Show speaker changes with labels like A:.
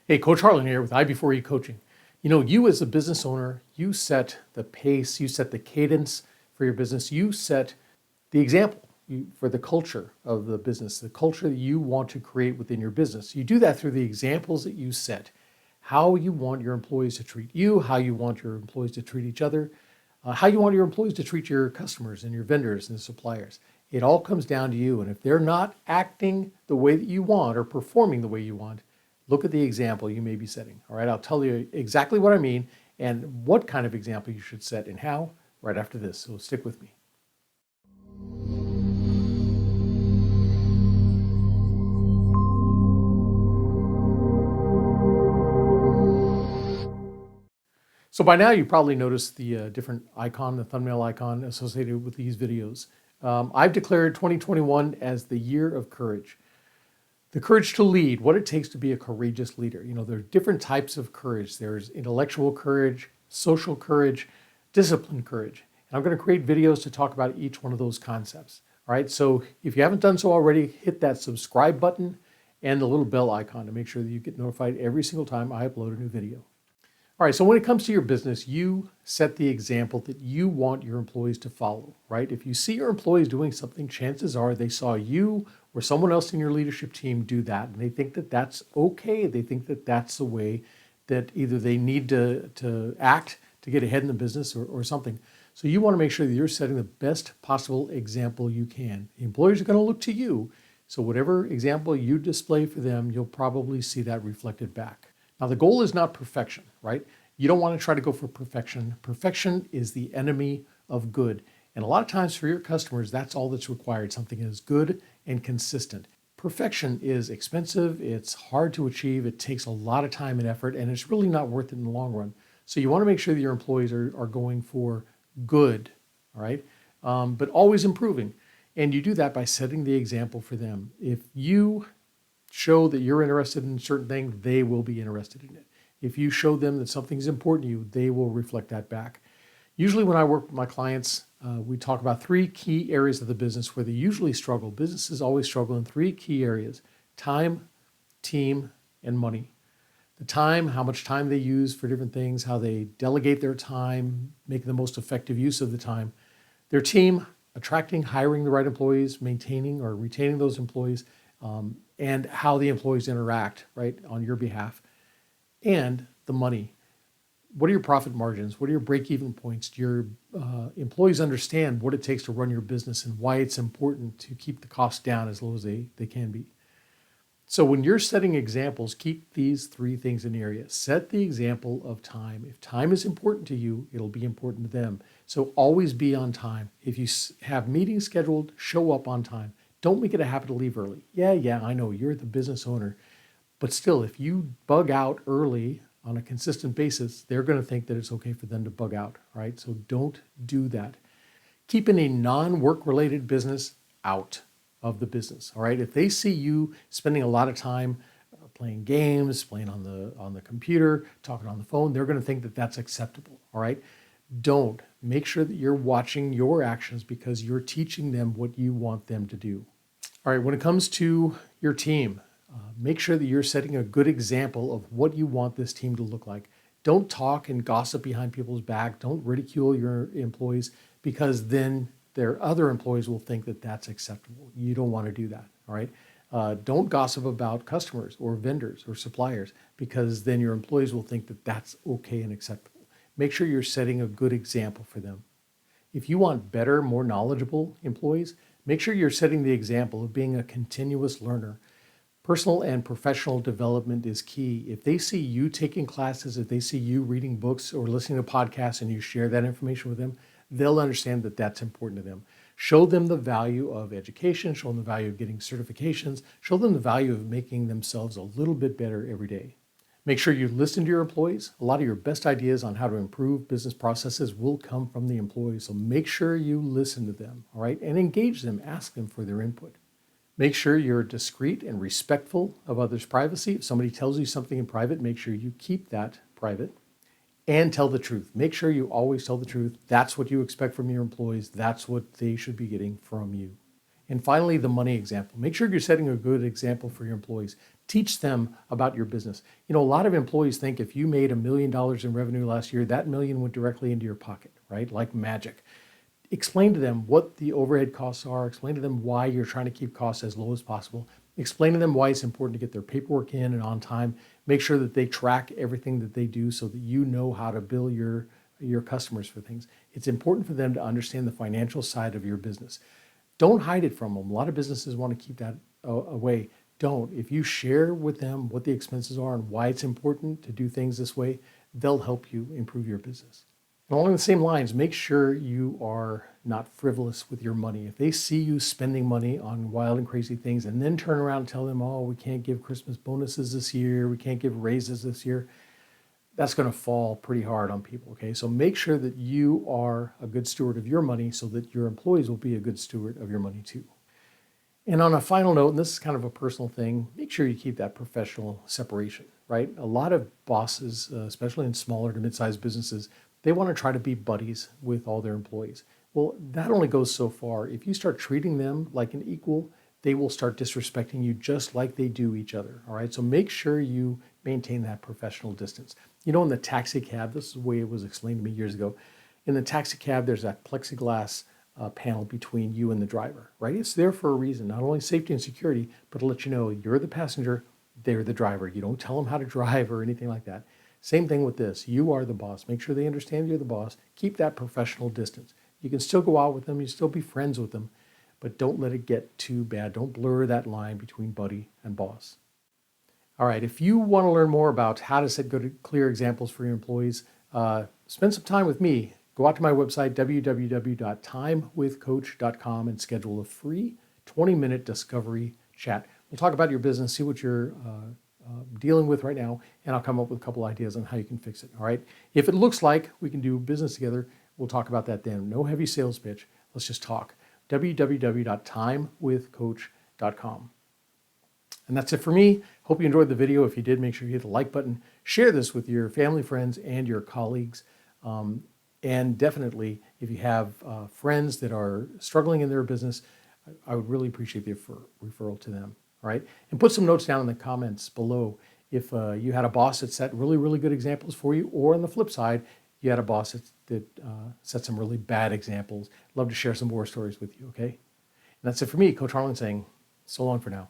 A: Hey, Coach Harlan here with I-Before-E Coaching. You know, you as a business owner, you set the pace, you set the cadence for your business, you set the example for the culture of the business, the culture that you want to create within your business. You do that through the examples that you set, how you want your employees to treat you, how you want your employees to treat each other, how you want your employees to treat your customers and your vendors and suppliers. It all comes down to you. And if they're not acting the way that you want or performing the way you want, look at the example you may be setting. All right, I'll tell you exactly what I mean and what kind of example you should set and how right after this. So stick with me. So by now you probably noticed the different icon, the thumbnail icon associated with these videos. I've declared 2021 as the year of courage. The courage to lead, what it takes to be a courageous leader. You know, there are different types of courage. There's intellectual courage, social courage, disciplined courage. And I'm going to create videos to talk about each one of those concepts. All right, so if you haven't done so already, hit that subscribe button and the little bell icon to make sure that you get notified every single time I upload a new video. All right, so when it comes to your business, you set the example that you want your employees to follow, right? If you see your employees doing something, chances are they saw you or someone else in your leadership team do that, and they think that that's okay. They think that that's the way that either they need to act to get ahead in the business or something. So you want to make sure that you're setting the best possible example you can. The employees are going to look to you, so whatever example you display for them, you'll probably see that reflected back. Now, the goal is not perfection, right? You don't want to try to go for perfection. Perfection is the enemy of good. And a lot of times for your customers, that's all that's required, something that is good and consistent. Perfection is expensive, it's hard to achieve, it takes a lot of time and effort, and it's really not worth it in the long run. So you want to make sure that your employees are going for good, all right? But always improving. And you do that by setting the example for them. If you show that you're interested in a certain thing, they will be interested in it. If you show them that something is important to you, they will reflect that back. Usually when I work with my clients, we talk about three key areas of the business where they usually struggle. Businesses always struggle in three key areas: time, team, and money. The time, how much time they use for different things, how they delegate their time, making the most effective use of the time. Their team, attracting, hiring the right employees, maintaining or retaining those employees, and how the employees interact, right, on your behalf. And the money. What are your profit margins? What are your break-even points? Do your employees understand what it takes to run your business and why it's important to keep the costs down as low as they can be? So when you're setting examples, keep these three things in the area. Set the example of time. If time is important to you, it'll be important to them. So always be on time. If you have meetings scheduled, show up on time. Don't make it a habit to leave early. Yeah, I know you're the business owner. But still, if you bug out early on a consistent basis, they're going to think that it's okay for them to bug out, right? So don't do that. Keeping a non-work related business out of the business, all right? If they see you spending a lot of time playing games, playing on the computer, talking on the phone, they're going to think that that's acceptable, all right? Don't. Make sure that you're watching your actions because you're teaching them what you want them to do. All right, when it comes to your team, make sure that you're setting a good example of what you want this team to look like. Don't talk and gossip behind people's back. Don't ridicule your employees because then their other employees will think that that's acceptable. You don't want to do that, all right? Don't gossip about customers or vendors or suppliers because then your employees will think that that's okay and acceptable. Make sure you're setting a good example for them. If you want better, more knowledgeable employees, make sure you're setting the example of being a continuous learner. Personal and professional development is key. If they see you taking classes, if they see you reading books or listening to podcasts and you share that information with them, they'll understand that that's important to them. Show them the value of education, show them the value of getting certifications, show them the value of making themselves a little bit better every day. Make sure you listen to your employees. A lot of your best ideas on how to improve business processes will come from the employees, so make sure you listen to them, all right, and engage them, ask them for their input. Make sure you're discreet and respectful of others' privacy. If somebody tells you something in private, make sure you keep that private and tell the truth. Make sure you always tell the truth. That's what you expect from your employees. That's what they should be getting from you. And finally, the money example. Make sure you're setting a good example for your employees. Teach them about your business. You know, a lot of employees think if you made $1 million in revenue last year, that million went directly into your pocket, right? Like magic. Explain to them what the overhead costs are. Explain to them why you're trying to keep costs as low as possible. Explain to them why it's important to get their paperwork in and on time. Make sure that they track everything that they do so that you know how to bill your customers for things. It's important for them to understand the financial side of your business. Don't hide it from them. A lot of businesses want to keep that away. Don't. If you share with them what the expenses are and why it's important to do things this way, they'll help you improve your business. And along the same lines, make sure you are not frivolous with your money. If they see you spending money on wild and crazy things and then turn around and tell them, oh, we can't give Christmas bonuses this year, we can't give raises this year, that's going to fall pretty hard on people, okay? So make sure that you are a good steward of your money so that your employees will be a good steward of your money too. And on a final note, and this is kind of a personal thing, make sure you keep that professional separation, right? A lot of bosses, especially in smaller to mid-sized businesses, they want to try to be buddies with all their employees. Well, that only goes so far. If you start treating them like an equal, they will start disrespecting you just like they do each other, all right? So make sure you maintain that professional distance. You know, in the taxi cab, this is the way it was explained to me years ago. In the taxi cab, there's that plexiglass panel between you and the driver, right? It's there for a reason, not only safety and security, but to let you know you're the passenger, they're the driver. You don't tell them how to drive or anything like that. Same thing with this. You are the boss. Make sure they understand you're the boss. Keep that professional distance. You can still go out with them. You still be friends with them, but don't let it get too bad. Don't blur that line between buddy and boss. All right, if you want to learn more about how to set good, clear examples for your employees, spend some time with me. Go out to my website, www.timewithcoach.com, and schedule a free 20-minute discovery chat. We'll talk about your business, see what you're dealing with right now, and I'll come up with a couple ideas on how you can fix it, all right? If it looks like we can do business together, we'll talk about that then. No heavy sales pitch. Let's just talk. www.timewithcoach.com. And that's it for me. Hope you enjoyed the video. If you did, make sure you hit the like button. Share this with your family, friends, and your colleagues. And definitely, if you have friends that are struggling in their business, I would really appreciate the referral to them. All right. And put some notes down in the comments below if you had a boss that set really, really good examples for you, or on the flip side, you had a boss that set some really bad examples. Love to share some war stories with you. Okay. And that's it for me, Coach Harlan, saying so long for now.